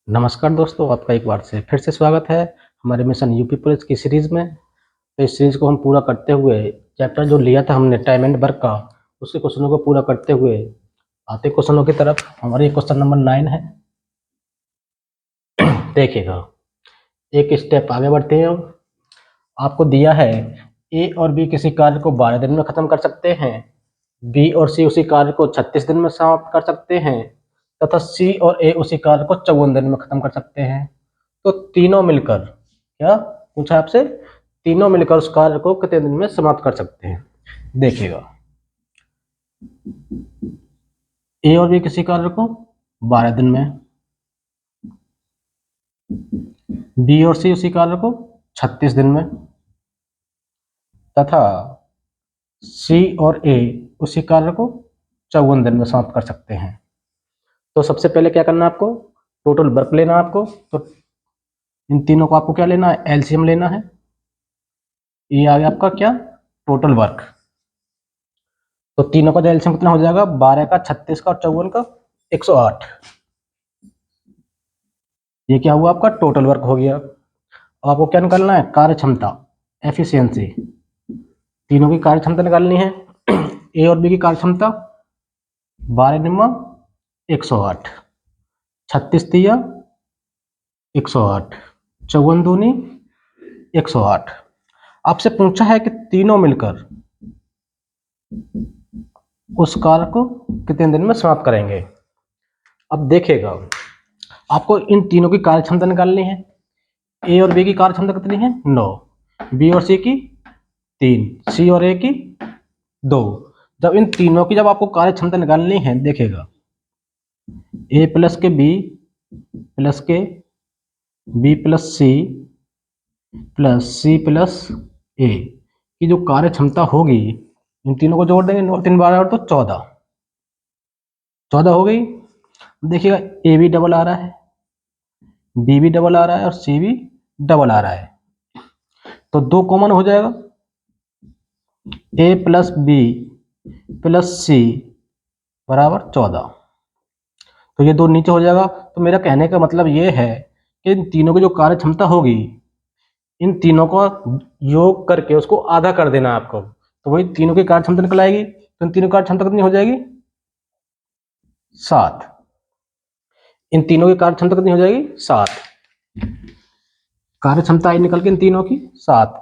नमस्कार दोस्तों, आपका एक बार से फिर से स्वागत है हमारे मिशन यूपी पुलिस की सीरीज़ में। तो इस सीरीज़ को हम पूरा करते हुए चैप्टर जो लिया था हमने टाइम एंड वर्क का, उसके क्वेश्चनों को पूरा करते हुए आते क्वेश्चनों की तरफ। हमारे क्वेश्चन नंबर 9 है। देखिएगा, एक स्टेप आगे बढ़ते हैं। आपको दिया है ए और बी किसी कार्य को 12 दिन में खत्म कर सकते हैं, बी और सी उसी कार्य को 36 दिन में समाप्त कर सकते हैं, तथा सी और ए उसी कार्य को 54 दिन में खत्म कर सकते हैं। तो तीनों मिलकर क्या पूछा आपसे, तीनों मिलकर उस कार्य को कितने दिन में समाप्त कर सकते हैं। देखिएगा, ए और बी किसी कार्य को 12 दिन में, बी और सी उसी कार्य को 36 दिन में, तथा सी और ए उसी कार्य को 54 दिन में समाप्त कर सकते हैं। तो सबसे पहले क्या करना है आपको, टोटल वर्क लेना है आपको। तो इन तीनों को आपको क्या लेना है, एलसीएम लेना है। ये आ गया आपका क्या, टोटल वर्क। तो तीनों का जो एलसीएम कितना हो जाएगा, 12 का, 36 का और 54 का 108। ये क्या हुआ, आपका टोटल वर्क हो गया। अब आपको क्या निकालना है, कार्य क्षमता, एफिशिएंसी। तीनों की कार्य क्षमता निकालनी है। ए और बी की कार्य क्षमता 12 निम्मा 108, 36 दिया 108, 54 दूनी 108। आपसे पूछा है कि तीनों मिलकर उस कार्य को कितने दिन में समाप्त करेंगे। अब देखिएगा, आपको इन तीनों की कार्य क्षमता निकालनी है। ए और बी की कार्य क्षमता कितनी है, 9, बी और सी की 3, सी और ए की 2। जब इन तीनों की जब आपको कार्य क्षमता निकालनी है, देखेगा ए प्लस के बी प्लस के B plus C plus C plus A की जो कार्य क्षमता होगी, इन तीनों को जोड़ देंगे, 9 3 12 और तो 14 हो गई। देखिएगा, ए भी डबल आ रहा है, बी भी डबल आ रहा है और सी भी डबल आ रहा है। तो 2 कॉमन हो जाएगा, ए प्लस बी प्लस सी बराबर 14। तो ये 2 नीचे हो जाएगा। तो मेरा कहने का मतलब ये है कि इन तीनों की जो कार्य क्षमता होगी, इन तीनों को योग करके उसको आधा कर देना है आपको। तो वही तीनों की कार्य क्षमता निकल आएगी। तो इन तीनों की कार्य क्षमता कितनी हो जाएगी, 7। इन तीनों की कार्य क्षमता कितनी हो जाएगी, 7। कार्य क्षमता आई निकल के इन तीनों की 7,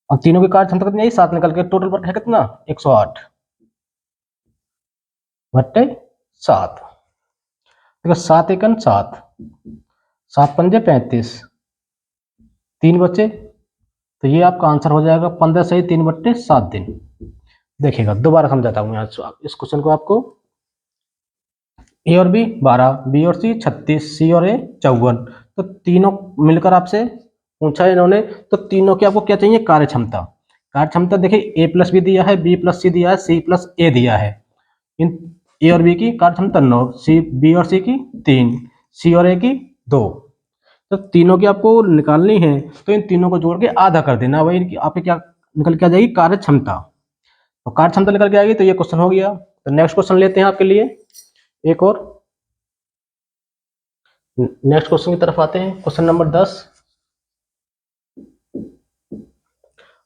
और तीनों की कार्य क्षमता कितनी आई, 7 निकल के। टोटल वर्क है कितना, 108 बट्टे 7। देखो 7 एकन 7, 7 पंजे 35, 3 बचे। तो ये आपका आंसर हो जाएगा 15 सही 3 बट्टे 7 दिन। देखिएगा, दोबारा समझाता हूँ यहाँ इस क्वेश्चन को आपको। ए और बी 12, बी और सी 36, सी और ए 54। तो तीनों मिलकर आपसे पूछा इन्होंने, तो तीनों की आपको क्या चाहिए, कार्य क्षमता। कार्य क्षमता देखिए, ए प्लस बी दिया है, बी प्लस सी दिया है, सी प्लस ए दिया है। इन ए और बी की कार्य क्षमता 9, सी बी और सी की 3, सी और ए की 2। तो तीनों की आपको निकालनी है, तो इन तीनों को जोड़ के आधा कर देना, वही इनकी आपकी क्या निकल के आ जाएगी, कार्य क्षमता। तो कार्य क्षमता निकल के आएगी, तो ये क्वेश्चन हो गया। तो नेक्स्ट क्वेश्चन लेते हैं आपके लिए एक और। नेक्स्ट क्वेश्चन की तरफ आते हैं, क्वेश्चन नंबर 10।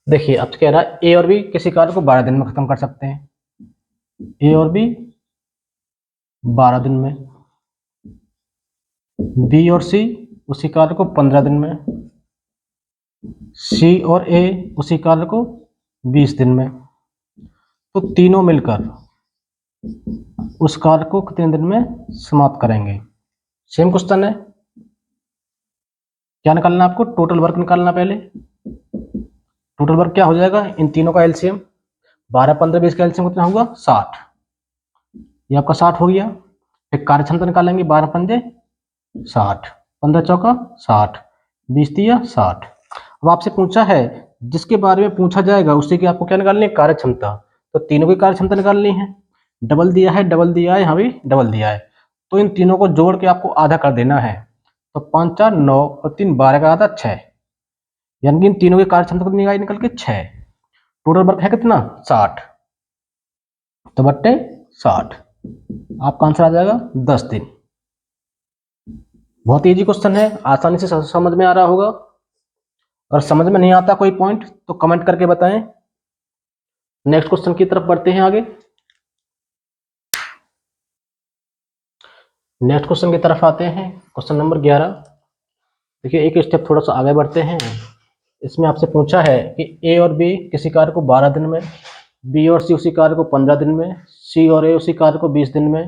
देखिए, अब कह रहा है ए और बी किसी कार्य को 12 दिन में खत्म कर सकते हैं। ए और बी 12 दिन में, बी और सी उसी कार्य को 15 दिन में, सी और ए उसी कार्य को 20 दिन में। तो तीनों मिलकर उस कार्य को कितने दिन में समाप्त करेंगे। सेम क्वेश्चन है, क्या निकालना है आपको, टोटल वर्क निकालना। पहले टोटल वर्क क्या हो जाएगा, इन तीनों का एलसीएम 12 15 20 का एलसीएम कितना होगा, 60। ये आपका 60 हो गया। फिर कार्य क्षमता निकालेंगे, 12 पंजे 60, 15 चौका 60, 20 दिया 60। अब आपसे पूछा है, जिसके बारे में पूछा जाएगा उसी की आपको क्या निकालनी है, कार्य क्षमता। तो तीनों की कार्य क्षमता निकालनी है। डबल दिया है, डबल दिया है, यहाँ भी डबल दिया है। तो इन तीनों को जोड़ के आपको आधा कर देना है। तो 5 4 9 और 3 12 का आधा 6, यानी कि इन तीनों की कार्य क्षमता कितनी आई निकल के 6। टोटल वर्क है कितना, 60। तो बट्टे 60, आपका आंसर आ जाएगा 10 दिन। बहुत इजी क्वेश्चन है, आसानी से समझ में आ रहा होगा। और समझ में नहीं आता कोई पॉइंट तो कमेंट करके बताएं। नेक्स्ट क्वेश्चन की तरफ बढ़ते हैं आगे। नेक्स्ट क्वेश्चन की तरफ आते हैं, क्वेश्चन नंबर 11। देखिए एक स्टेप थोड़ा सा आगे बढ़ते हैं। इसमें आपसे पूछा है कि ए और बी किसी कार्य को 12 दिन में, बी और सी उसी कार्य को 15 दिन में, सी और ए उसी कार्य को 20 दिन में,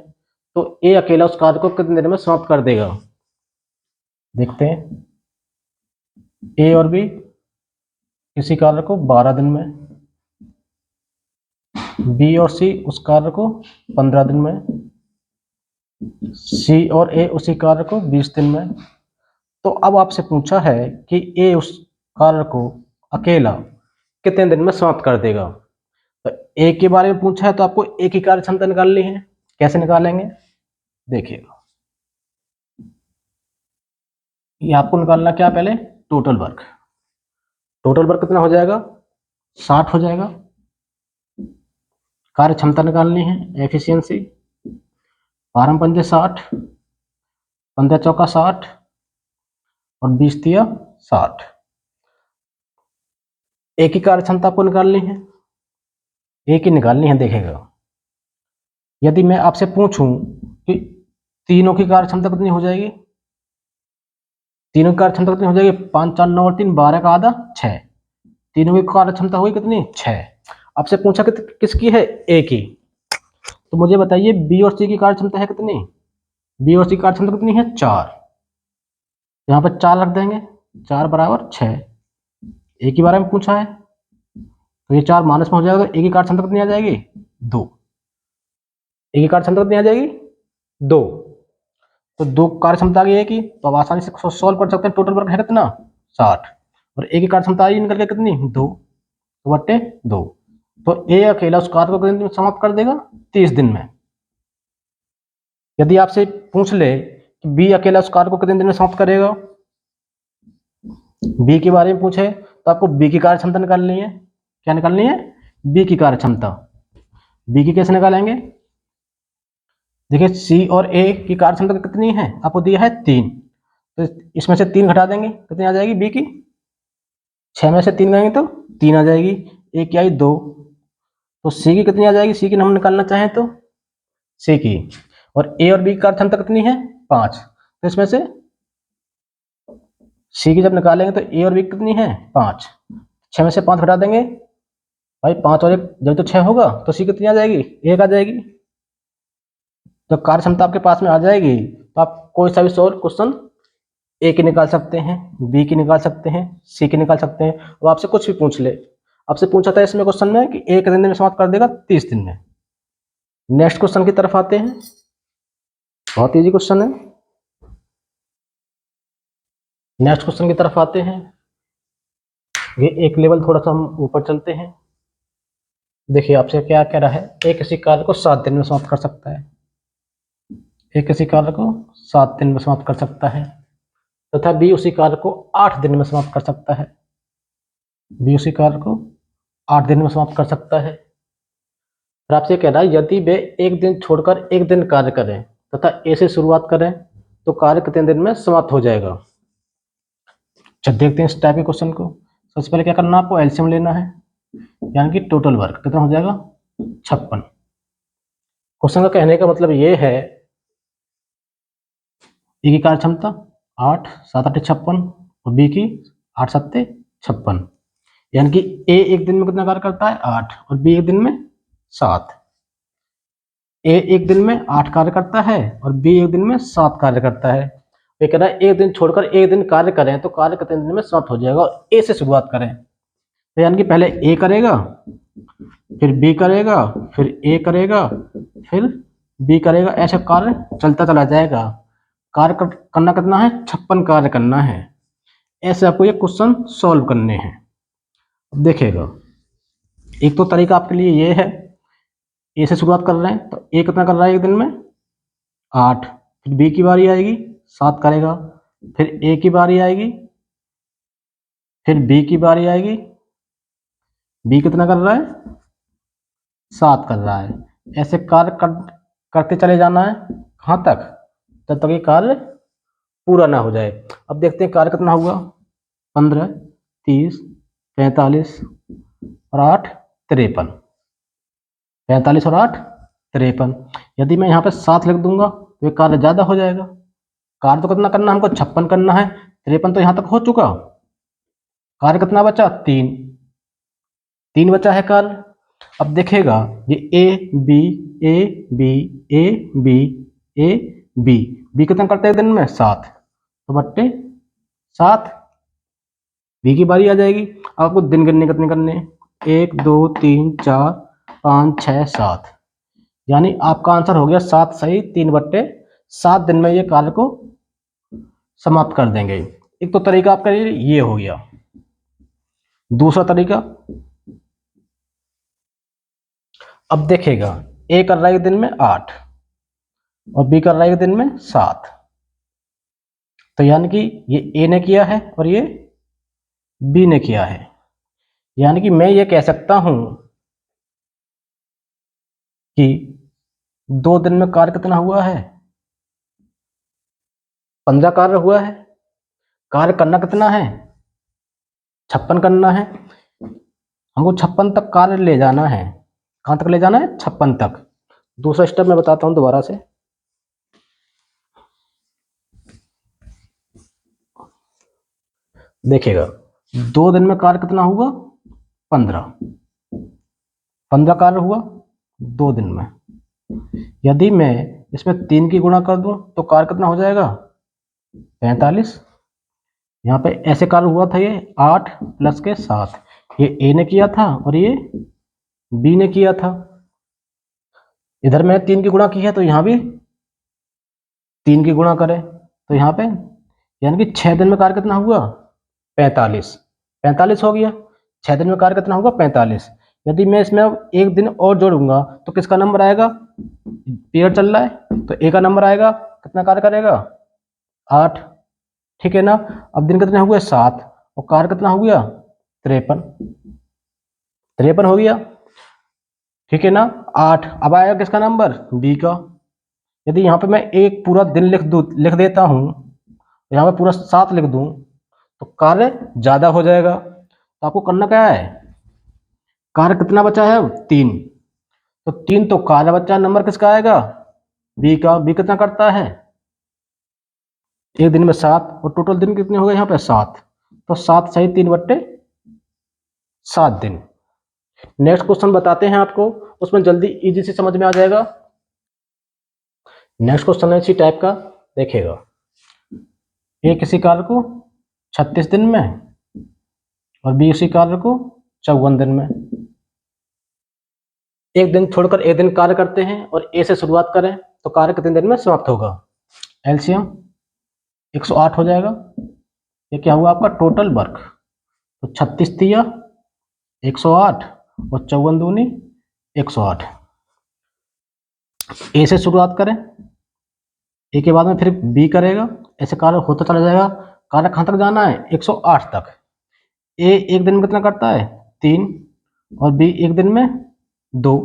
तो ए अकेला उस कार्य को कितने दिन में समाप्त कर देगा। देखते हैं, ए और बी किसी कार्य को 12 दिन में, बी और सी उस कार्य को 15 दिन में, सी और ए उसी कार्य को 20 दिन में। तो अब आपसे पूछा है कि ए उस कार्य को अकेला कितने दिन में समाप्त कर देगा। तो ए के बारे में पूछा है तो आपको ए की कार्य क्षमता निकालनी है। कैसे निकालेंगे देखिएगा। ये आपको निकालना क्या, पहले टोटल वर्क। टोटल वर्क कितना हो जाएगा, 60 हो जाएगा। कार्य क्षमता निकालनी है, एफिशिएंसी। 12 पंजे 60, 15 चौका 60 और 20 तिया 60। ए की कार्य क्षमता आपको निकालनी है, ए की निकालनी है। देखेगा, यदि मैं आपसे पूछूं कि तीनों की कार्य क्षमता कितनी हो जाएगी, तीनों की कार्य क्षमता कितनी हो जाएगी, 5 4 9 और 3 12 का आधा 6। तीनों की कार्य क्षमता हुई कितनी, 6। आपसे पूछा कि किसकी है, ए की। तो मुझे बताइए बी और सी की कार्य क्षमता है कितनी, बी और सी की कार्य क्षमता कितनी है, 4। यहाँ पर 4 रख देंगे, 4 बराबर 6। ए के बारे में पूछा है तो ये 4 माइनस में हो जाएगा, तो ए की कार्य क्षमता कितनी आ जाएगी, 2। ए की कार्य क्षमता कितनी आ जाएगी, 2। तो 2 कार्य क्षमता आ गई है कि, तो अब आसानी से सॉल्व कर सकते हैं। टोटल वर्क है कितना, 60 और ए की कार्य क्षमता आई निकल के कितनी, 2, तो बट्टे 2। तो ए अकेला उस कार्य को कितने दिन में समाप्त कर देगा, 30 दिन में। यदि आपसे पूछ ले कि बी अकेला उस कार्य को कितने दिन में समाप्त करेगा, बी के बारे में पूछे तो आपको बी की कार्य क्षमता निकालनी है। क्या निकालनी है, बी की कार्य क्षमता। बी की कैसे निकालेंगे, देखिए सी और ए की कार्य क्षमता कितनी है, आपको दिया है 3, तो इसमें से 3 घटा देंगे, कितनी आ जाएगी बी की, 6 में से 3 गएंगे तो 3 आ जाएगी। ए की आई 2, तो सी की कितनी आ जाएगी, सी की हम निकालना चाहें तो सी की। और ए और बी की कार्य क्षमता कितनी है, 5, तो इसमें से सी की जब निकालेंगे तो ए और बी कितनी है, 5। 6 में से 5 घटा देंगे भाई, 5 और 1 जब तो 6 होगा, तो सी कितनी आ जाएगी, 1 आ जाएगी। जब कार्य क्षमता आपके पास में आ जाएगी तो आप कोई सा भी सॉल्व क्वेश्चन ए की निकाल सकते हैं, बी की निकाल सकते हैं, सी की निकाल सकते हैं। वो आपसे कुछ भी पूछ ले। आपसे पूछा था इसमें क्वेश्चन में कि एक दिन में समाप्त कर देगा 30 दिन में। नेक्स्ट क्वेश्चन की तरफ आते हैं, बहुत इजी क्वेश्चन है। नेक्स्ट क्वेश्चन की तरफ आते हैं, ये एक लेवल थोड़ा सा हम ऊपर चलते हैं। देखिए आपसे क्या कह रहा है, एक किसी कार्य को 7 दिन में समाप्त कर सकता है, एक किसी कार्य को 7 दिन में समाप्त कर सकता है, तथा बी उसी कार्य को 8 दिन में समाप्त कर सकता है, बी उसी कार्य को 8 दिन में समाप्त कर सकता है। और आपसे कह रहा है यदि वे एक दिन छोड़कर एक दिन कार्य करें तथा ए से शुरुआत करें तो कार्य कितने दिन में समाप्त हो जाएगा। चल देखते हैं इस टाइप के क्वेश्चन को। सबसे पहले क्या करना है, आपको एलसीएम लेना है, यानी कि टोटल वर्क कितना हो जाएगा, 56। क्वेश्चन का कहने का मतलब ये है, ए की कार्य क्षमता 8 7 8 56 और बी की 8 7 56, यानी कि ए एक दिन में कितना कार्य करता है, 8, और बी एक दिन में 7। ए एक दिन में 8 कार्य करता है और बी एक दिन में 7 कार्य करता है। ये कह रहा है एक दिन छोड़कर एक दिन कार्य करें तो कार्य कितने दिन में समाप्त हो जाएगा, और ए से शुरुआत करें। तो यानी कि पहले ए करेगा, फिर बी करेगा, फिर ए करेगा, फिर बी करेगा, ऐसे कार्य चलता चला जाएगा। कार्य करना कितना है, 56 कार्य करना है। ऐसे आपको ये क्वेश्चन सॉल्व करने हैं। अब देखिएगा, एक तो तरीका आपके लिए ये है, ए से शुरुआत कर रहे हैं तो ए कितना कर रहा है एक दिन में, 8, फिर बी की बारी आएगी 7 करेगा, फिर ए की बारी आएगी, फिर बी की बारी आएगी, बी कितना कर रहा है, 7 कर रहा है। ऐसे कार्य करते चले जाना है, कहाँ तक, जब तक ये कार्य पूरा ना हो जाए। अब देखते हैं कार्य कितना हुआ, 15, 30, 45 और 8 53, 45 और 8 53। यदि मैं यहाँ पे 7 लिख दूंगा तो ये कार्य ज़्यादा हो जाएगा। कार्य तो कितना करना है हमको, 56 करना है, 53 तो यहाँ तक हो चुका। कार्य कितना बचा, 3 बचा है कार्य। अब देखेगा ये A B A B A B A B, B कितना करते हैं दिन में, 7, तो बट्टे 7, बी की बारी आ जाएगी। अब आपको दिन गिनने कितने करने, 1 2 3 4 5 6 7, यानी आपका आंसर हो गया 7 सही 3/7 दिन में ये कार्य को समाप्त कर देंगे। एक तो तरीका आपका ये हो गया। दूसरा तरीका, अब देखेगा ए कर रहा है दिन में 8 और बी कर रहा है दिन में 7, तो यानी कि ये ए ने किया है और ये बी ने किया है। यानी कि मैं ये कह सकता हूं कि 2 दिन में कार्य कितना हुआ है, 15 कार्य हुआ है। कार्य करना कितना है, 56 करना है। हमको 56 तक कार्य ले जाना है। कहां तक ले जाना है, 56 तक। दूसरा स्टेप मैं बताता हूं दोबारा से। देखिएगा 2 दिन में कार्य कितना हुआ, 15 कार्य हुआ 2 दिन में। यदि मैं इसमें 3 की गुणा कर दूं तो कार्य कितना हो जाएगा, 45। यहाँ पे ऐसे कार्य हुआ था, ये 8 प्लस के 7, ये ए ने किया था और ये बी ने किया था। इधर मैंने 3 की गुणा की है तो यहाँ भी 3 की गुणा करें तो यहाँ पे यानी कि 6 दिन में कार्य कितना हुआ, 45 हो गया। 6 दिन में कार्य कितना होगा, 45। यदि मैं इसमें अब 1 दिन और जोड़ूंगा तो किसका नंबर आएगा, पीरियड चल रहा है तो ए का नंबर आएगा, कितना कार्य करेगा, 8, ठीक है ना। अब दिन कितने हुए, 7 और कार्य कितना हो गया, 53 हो गया, ठीक है ना। 8 अब आएगा किसका नंबर, बी का। यदि यहाँ पे मैं एक पूरा दिन लिख देता हूँ, यहाँ पे पूरा 7 लिख दूं तो कार्य ज्यादा हो जाएगा। तो आपको करना क्या है, कार्य कितना बचा है, 3, तो 3 तो कार्य बचा, नंबर किसका आएगा, बी का। बी कितना करता है, एक दिन में 7 और टोटल दिन कितने हो गए यहाँ पे 7, तो 7 सही 3/7 दिन। नेक्स्ट क्वेश्चन बताते हैं आपको, उसमें जल्दी इजी से समझ में आ जाएगा। नेक्स्ट क्वेश्चन है इसी टाइप का, देखिएगा ए किसी कार्य को 36 दिन में और बी उसी कार्य को 54 दिन में। एक दिन छोड़कर एक दिन कार्य करते हैं और ए से शुरुआत करें तो कार्य कितने दिन में समाप्त होगा। एलसीएम 108 हो जाएगा। ये क्या हुआ आपका टोटल वर्क, तो 36 दिया 108 और 54 दूनी 108। ए से शुरुआत करें, ए के बाद में फिर बी करेगा, ऐसे कार्य होता चला जाएगा। कार्य कहाँ तक जाना है, 108 तक। ए एक दिन में कितना करता है, 3 और बी एक दिन में 2,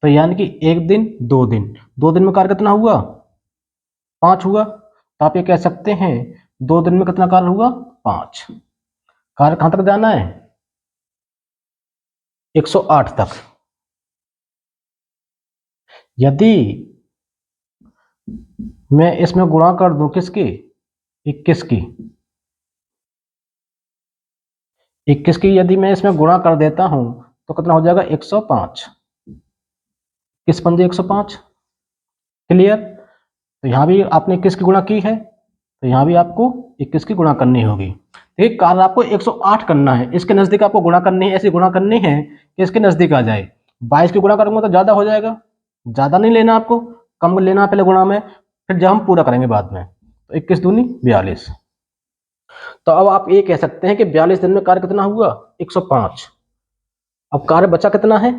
तो यानी कि एक दिन 2 दिन, 2 दिन में कार्य कितना हुआ, 5 हुआ। तो आप ये कह सकते हैं 2 दिन में कितना कार्य हुआ, 5। कार्य कहां तक जाना है, 108 तक। यदि मैं इसमें गुणा कर दूं किसकी, 21 की, 21 की यदि मैं इसमें गुणा कर देता हूं तो कितना हो जाएगा, 105। किस पंजे 105, क्लियर। तो यहां भी आपने 21 की गुणा की है तो यहां भी आपको 21 की गुणा करनी होगी। देखिए कार्य आपको 108 करना है, इसके नजदीक आपको गुणा करनी है, ऐसी गुणा करनी है कि इसके नजदीक आ जाए। 22 की गुणा करूंगा तो ज्यादा हो जाएगा, ज्यादा नहीं लेना आपको, कम लेना पहले गुणा में, फिर जब हम पूरा करेंगे बाद में। तो 21 दूनी 42। तो अब आप ये कह सकते हैं कि 42 दिन में कार्य कितना हुआ, 105। अब कार्य बचा कितना है,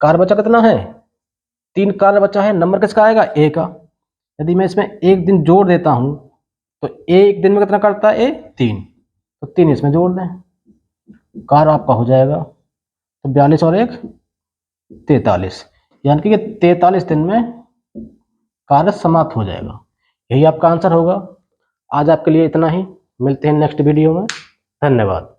कार्य बचा कितना है, 3 कार्य बचा है, नंबर किसका आएगा, ए का। यदि मैं इसमें एक दिन जोड़ देता हूं तो ए एक दिन में कितना करता है, ए 3, तो 3 इसमें जोड़ दें, कार्य आपका हो जाएगा। तो 42 और 1 43, यानी कि 43 दिन में कार्य समाप्त हो जाएगा। यही आपका आंसर होगा। आज आपके लिए इतना ही, मिलते हैं नेक्स्ट वीडियो में। धन्यवाद।